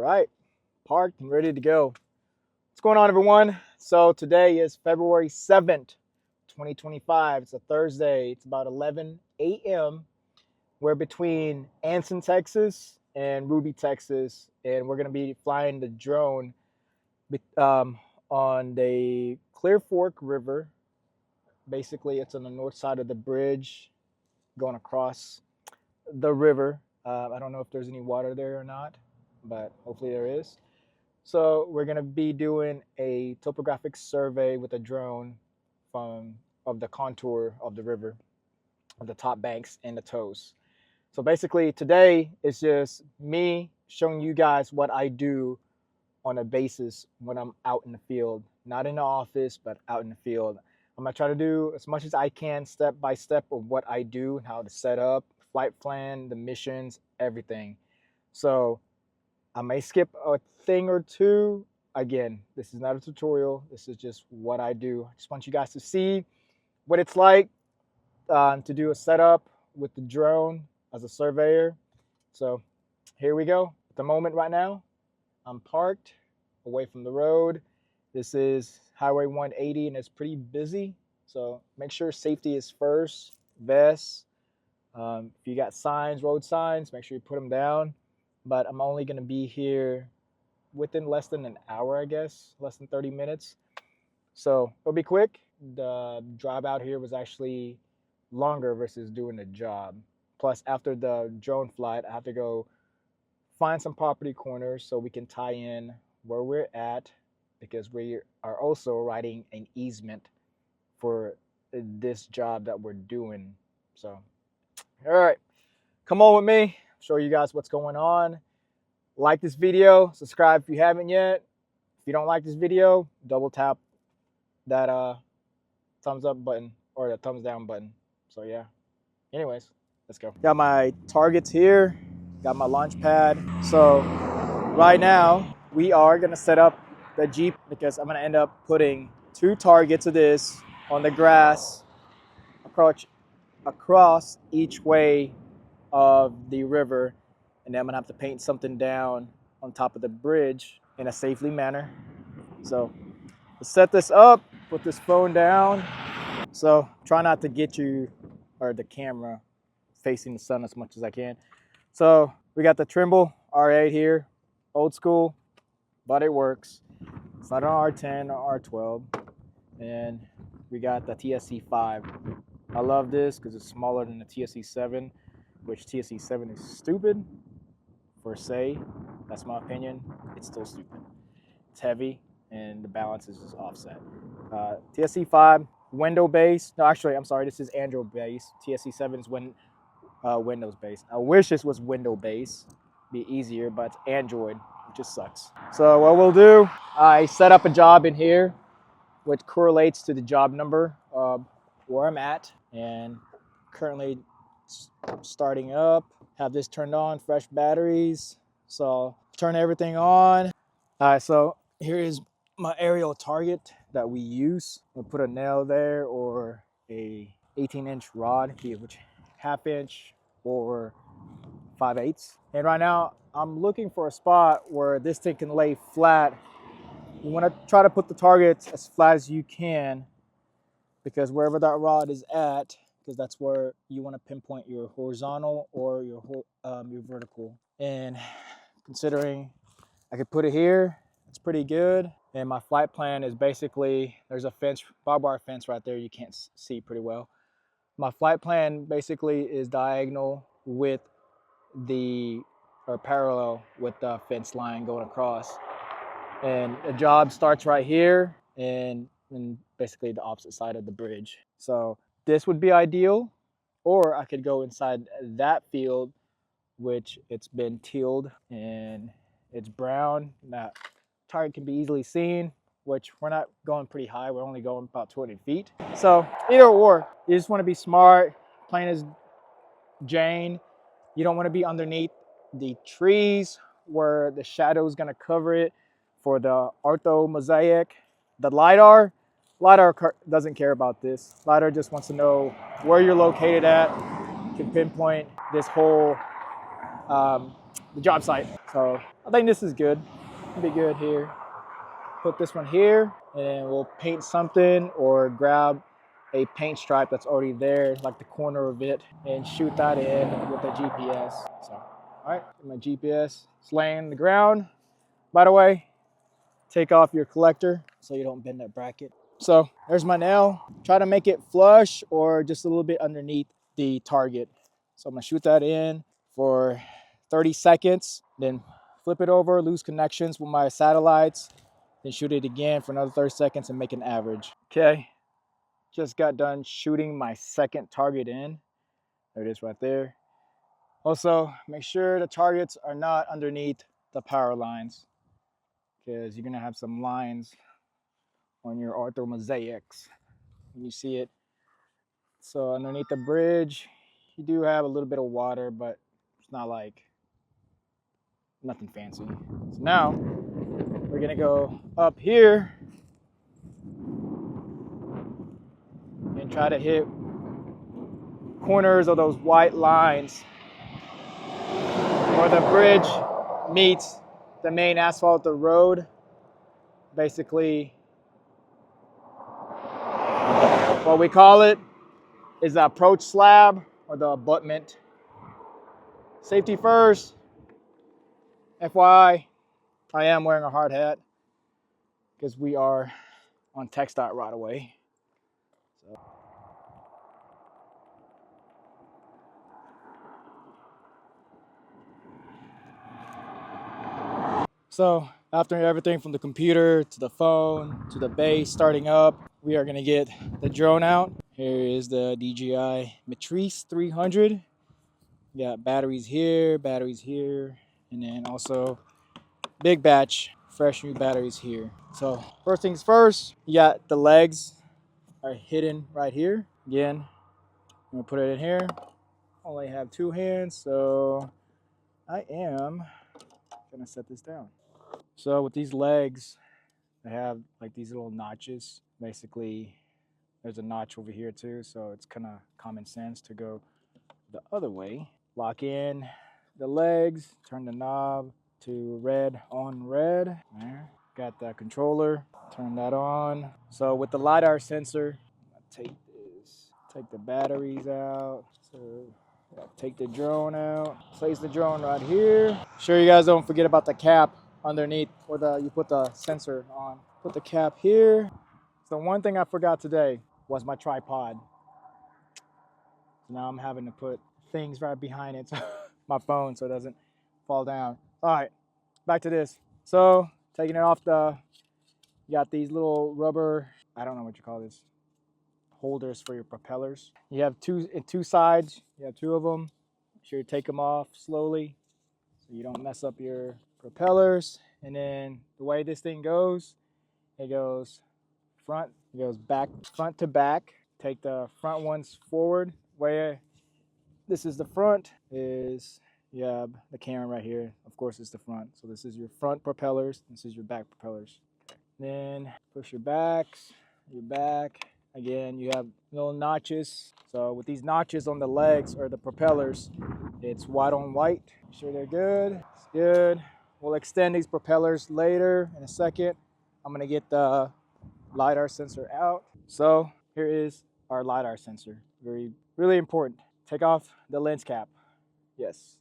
right, parked and ready to go. What's going on, everyone? So today is February 7th, 2025. It's a Thursday. It's about 11 a.m. We're between Anson, Texas and Ruby, Texas, and we're going to be flying the drone on the Clear Fork River. Basically, it's on the north side of the bridge going across the river. I don't know if there's any water there or not, but hopefully there is. So we're going to be doing a topographic survey with a drone of the contour of the river, of the top banks and the toes. So basically today is just me showing you guys what I do on a basis when I'm out in the field, not in the office, but out in the field. I'm going to try to do as much as I can step by step of what I do and how to set up, flight plan, the missions, everything. So I may skip a thing or two. Again, this is not a tutorial. This is just what I do. I just want you guys to see what it's like to do a setup with the drone as a surveyor. So here we go. At the moment right now, I'm parked away from the road. This is Highway 180 and it's pretty busy. So make sure safety is first, vests. If you got signs, road signs, make sure you put them down. But I'm only going to be here within less than an hour, I guess, less than 30 minutes. So it'll be quick. The drive out here was actually longer versus doing the job. Plus, after the drone flight, I have to go find some property corners so we can tie in where we're at, because we are also writing an easement for this job that we're doing. So, all right, come on with me. Show you guys what's going on. Like this video, subscribe if you haven't yet. If you don't like this video, double tap that thumbs up button or the thumbs down button. So yeah, anyways, let's go. Got my targets here, got my launch pad. So right now we are gonna set up the Jeep because I'm gonna end up putting 2 targets of this on the grass across each way of the river, and then I'm gonna have to paint something down on top of the bridge in a safely manner. So let's set this up, put this phone down. So try not to get you or the camera facing the sun as much as I can. So we got the Trimble R8 here, old school, but it works. It's not an R10 or R12. And we got the TSC5. I love this because it's smaller than the TSC7, which TSC7 is stupid per se. That's my opinion. It's still stupid. It's heavy and the balance is just offset. TSC5, window based. No, actually, I'm sorry. This is Android based. TSC7 is Windows based. I wish this was window based. Be easier, but it's Android, which just sucks. So what we'll do, I set up a job in here, which correlates to the job number where I'm at, and currently starting up. Have this turned on, fresh batteries. So turn everything on. All right, so here is my aerial target that we use. We'll put a nail there or a 18-inch rod here, which 1/2 inch or 5/8. And right now I'm looking for a spot where this thing can lay flat. You want to try to put the target as flat as you can, because wherever that rod is at, because that's where you want to pinpoint your horizontal or your vertical. And considering I could put it here, it's pretty good. And my flight plan is basically, there's a fence, barbed wire fence right there, you can't see pretty well. My flight plan basically is diagonal with or parallel with the fence line going across. And the job starts right here and basically the opposite side of the bridge. So this would be ideal, or I could go inside that field, which it's been tilled and it's brown. That target can be easily seen, which we're not going pretty high. We're only going about 200 feet. So either or, you just want to be smart, plain as Jane. You don't want to be underneath the trees where the shadow is going to cover it for the ortho mosaic. The LiDAR doesn't care about this. LiDAR just wants to know where you're located at, can pinpoint this whole the job site. So I think this is good. It'll be good here. Put this one here, and we'll paint something or grab a paint stripe that's already there, like the corner of it, and shoot that in with the GPS. So, all right, my GPS is laying on the ground. By the way, take off your collector so you don't bend that bracket. So there's my nail. Try to make it flush or just a little bit underneath the target. So I'm gonna shoot that in for 30 seconds, then flip it over, lose connections with my satellites, then shoot it again for another 30 seconds and make an average. Okay, just got done shooting my second target in. There it is right there. Also, make sure the targets are not underneath the power lines, because you're gonna have some lines on your ortho mosaics when you see it. So underneath the bridge, you do have a little bit of water, but it's not like nothing fancy. So now we're gonna go up here and try to hit corners of those white lines where the bridge meets the main asphalt, the road. Basically, what we call it is the approach slab or the abutment. Safety first. FYI, I am wearing a hard hat because we are on TxDOT right away. So after everything from the computer to the phone to the base starting up, we are gonna get the drone out. Here is the DJI Matrice 300. We got batteries here, and then also big batch, fresh new batteries here. So first things first, you got the legs are hidden right here. Again, I'm gonna put it in here. Only have two hands, so I am gonna set this down. So with these legs, they have like these little notches. Basically, there's a notch over here too, so it's kind of common sense to go the other way. Lock in the legs, turn the knob to red on red. There. Got the controller, turn that on. So with the LiDAR sensor, I'll take this, take the batteries out. So take the drone out, place the drone right here. Sure you guys don't forget about the cap underneath where you put the sensor on. Put the cap here. So one thing I forgot today was my tripod. So now I'm having to put things right behind it, my phone, so it doesn't fall down. All right, back to this. So taking it off you got these little rubber, I don't know what you call this, holders for your propellers. You have two sides, you have two of them. Make sure you take them off slowly so you don't mess up your propellers. And then the way this thing goes, it goes front, it goes back, front to back. Take the front ones forward. Where this is the front is you have the camera right here. Of course, it's the front. So this is your front propellers. This is your back propellers. Then push your backs, your back. Again, you have little notches. So with these notches on the legs or the propellers, it's white on white. Make sure they're good. It's good. We'll extend these propellers later in a second. I'm gonna get the LiDAR sensor out. So here is our LiDAR sensor. Really important. Take off the lens cap. Yes.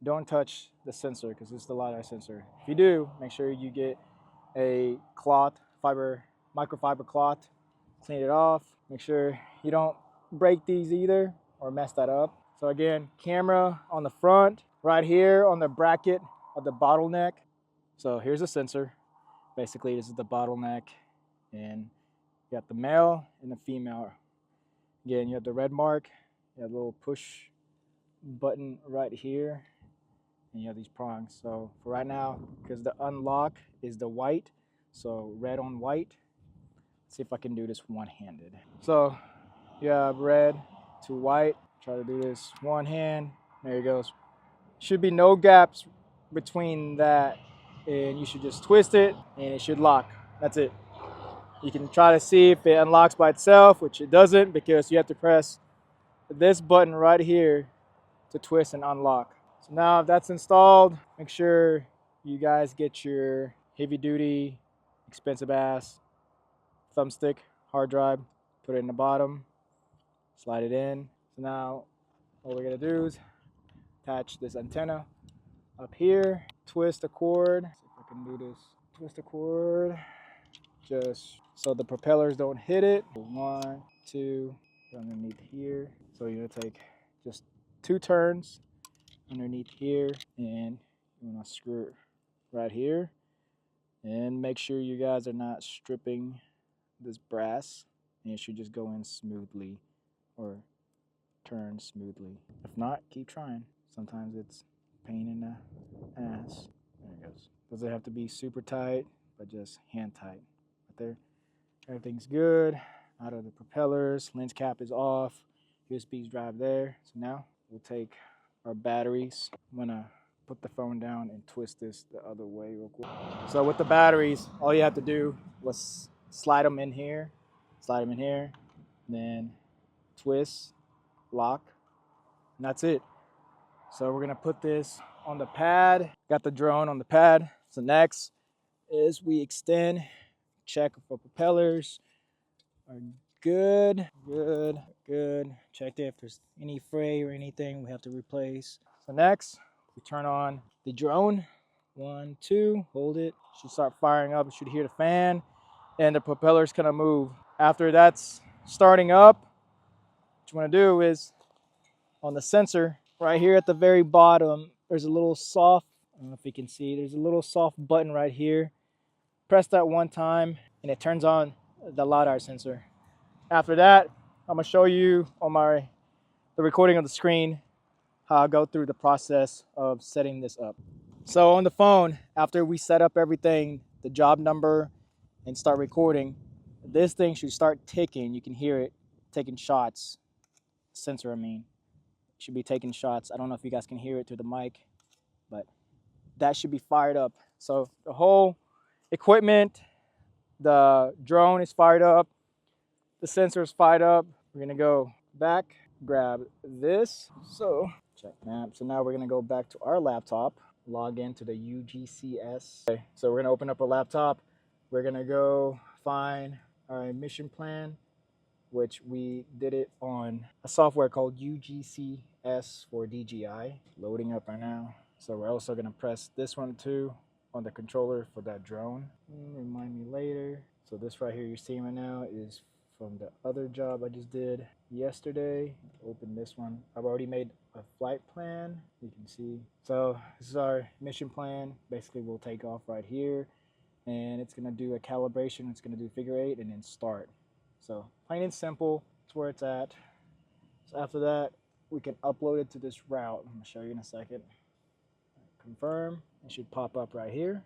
Don't touch the sensor because it's the LiDAR sensor. If you do, make sure you get a cloth, microfiber cloth, clean it off. Make sure you don't break these either or mess that up. So again, camera on the front, right here on the bracket of the bottleneck. So here's the sensor. Basically, this is the bottleneck, and you got the male and the female. Again, you have the red mark, you have a little push button right here, and you have these prongs. So for right now, because the unlock is the white, so red on white. Let's see if I can do this one-handed. So you have red to white. Try to do this one hand. There it goes. Should be no gaps between that, and you should just twist it and it should lock. That's it. You can try to see if it unlocks by itself, which it doesn't, because you have to press this button right here to twist and unlock. So now if that's installed, make sure you guys get your heavy duty, expensive ass thumbstick hard drive, put it in the bottom, slide it in. So now what we're gonna do is attach this antenna up here, twist the cord. See if I can do this. Twist the cord just so the propellers don't hit it. 1, 2, underneath here. So you're gonna take just 2 turns underneath here, and you wanna screw it right here. And make sure you guys are not stripping this brass, and it should just go in smoothly or turn smoothly. If not, keep trying. Sometimes it's pain in the ass. There it goes. Doesn't have to be super tight, but just hand tight. Right there. Everything's good. Out of the propellers, lens cap is off. USB drive there. So now we'll take our batteries. I'm gonna put the phone down and twist this the other way real quick. So with the batteries, all you have to do was slide them in here, and then twist, lock, and that's it. So we're gonna put this on the pad. Got the drone on the pad. So next is we extend, check for propellers are good. Check if there's any fray or anything we have to replace. So next, we turn on the drone. 1, 2, hold it. Should start firing up. You should hear the fan, and the propeller's gonna move. After that's starting up, what you wanna do is on the sensor right here at the very bottom, there's a little soft, I don't know if you can see, there's a little soft button right here. Press that one time and it turns on the LiDAR sensor. After that, I'm gonna show you on the recording of the screen how I go through the process of setting this up. So on the phone, after we set up everything, the job number, and start recording, this thing should start ticking. You can hear it taking shots. Sensor, I mean. Should be taking shots. I don't know if you guys can hear it through the mic, but that should be fired up. So the whole equipment, the drone is fired up, the sensor is fired up. We're gonna go back, grab this. So check map. So now we're gonna go back to our laptop, log into the UGCS. Okay, so we're gonna open up our laptop. We're gonna go find our mission plan, which we did it on a software called UGCS for DJI. Loading up right now. So we're also gonna press this one too on the controller for that drone. Remind me later. So this right here you're seeing right now is from the other job I just did yesterday. Open this one. I've already made a flight plan. You can see. So this is our mission plan. Basically we'll take off right here and it's gonna do a calibration. It's gonna do figure 8 and then start. So plain and simple, that's where it's at. So after that, we can upload it to this route. I'm gonna show you in a second. Confirm, it should pop up right here.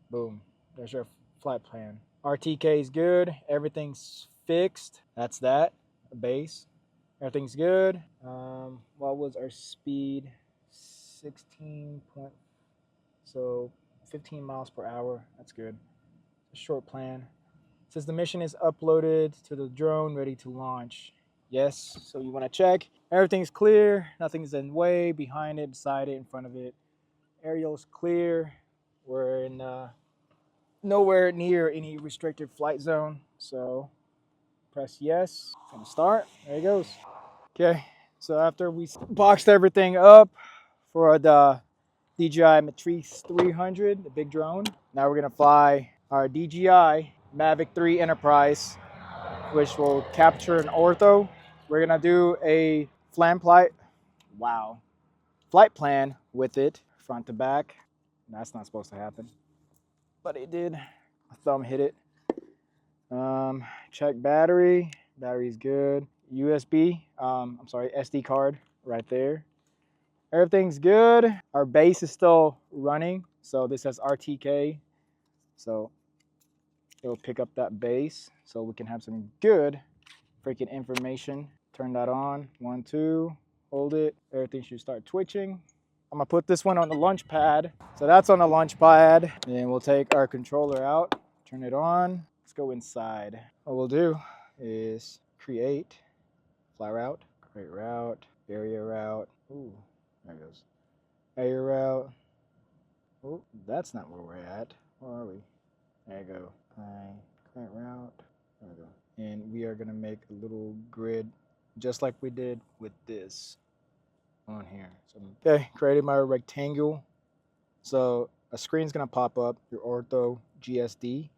Boom, there's your flight plan. RTK is good, everything's fixed. That's that, base. Everything's good. What was our speed? 16 point, so 15 miles per hour, that's good. It's a short plan. Says the mission is uploaded to the drone, ready to launch. Yes, so you want to check. Everything's clear, nothing's in the way, behind it, beside it, in front of it. Aerial's clear. We're in nowhere near any restricted flight zone. So press yes, it's gonna start. There it goes. Okay, so after we boxed everything up for the DJI Matrice 300, the big drone, now we're gonna fly our DJI Mavic 3 Enterprise, which will capture an ortho. We're gonna do a flight plan with it, front to back. That's not supposed to happen, but it did. My thumb hit it. Check battery. Battery's good. USB, SD card right there. Everything's good. Our base is still running, so this says RTK. So it'll pick up that base so we can have some good freaking information. Turn that on. 1, 2, hold it. Everything should start twitching. I'm gonna put this one on the launch pad. So that's on the launch pad. And then we'll take our controller out, turn it on. Let's go inside. What we'll do is create fly route, create route, area route. Ooh, there it goes. Area route. Oh, that's not where we're at. Where are we? There you go. Current route. There we go. And we are gonna make a little grid, just like we did with this on here. So, okay, created my rectangle. So a screen's gonna pop up, your ortho GSD,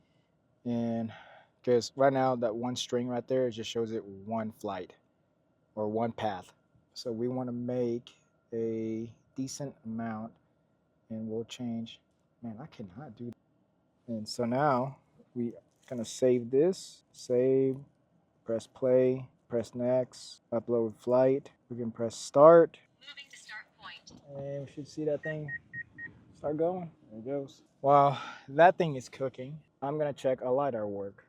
and because right now that one string right there, it just shows it one flight or one path. So we want to make a decent amount, and we'll change. Man, I cannot do that. And so now we gonna save this, save, press play, press next, upload flight. We can press start. Moving to start point. And we should see that thing start going. There it goes. While that thing is cooking, I'm gonna check a LiDAR work.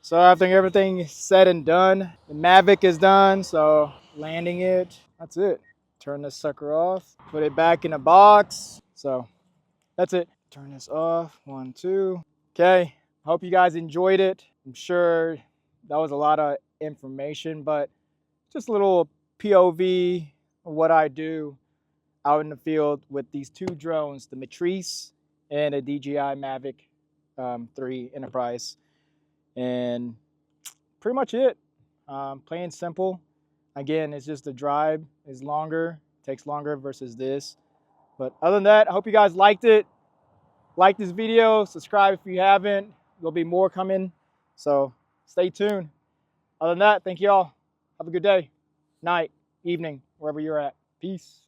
So after everything is said and done, the Mavic is done, so landing it, that's it. Turn this sucker off, put it back in the box. So that's it. Turn this off, 1, 2. Okay, hope you guys enjoyed it. I'm sure that was a lot of information, but just a little POV of what I do out in the field with these two drones, the Matrice and a DJI Mavic 3 Enterprise. And pretty much it. Plain simple. Again, it's just the drive is longer, takes longer versus this. But other than that, I hope you guys liked it. Like this video, subscribe if you haven't. There'll be more coming. So stay tuned. Other than that, thank you all. Have a good day, night, evening, wherever you're at. Peace.